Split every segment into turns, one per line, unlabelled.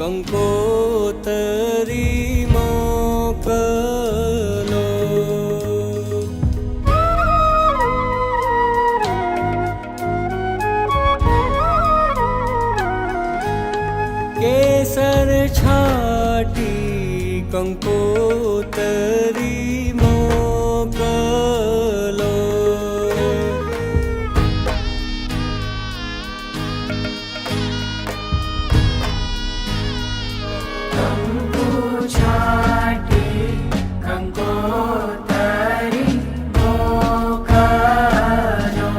કંકોતરી મોકલો. કેસર છાટી કંકોતરી મોકલો.
કંકુ છાટી કંકોતરી મોકલો.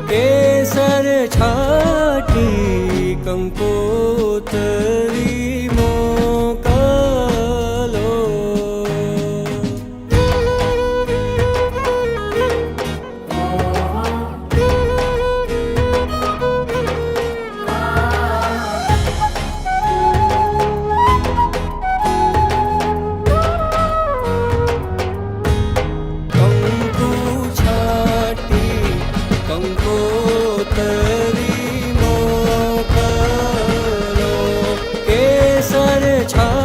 કેસર છાટી કંકોતરી મોકલો. કંકુ છાટી કંકોતરી મોકલો. કેસર છાટી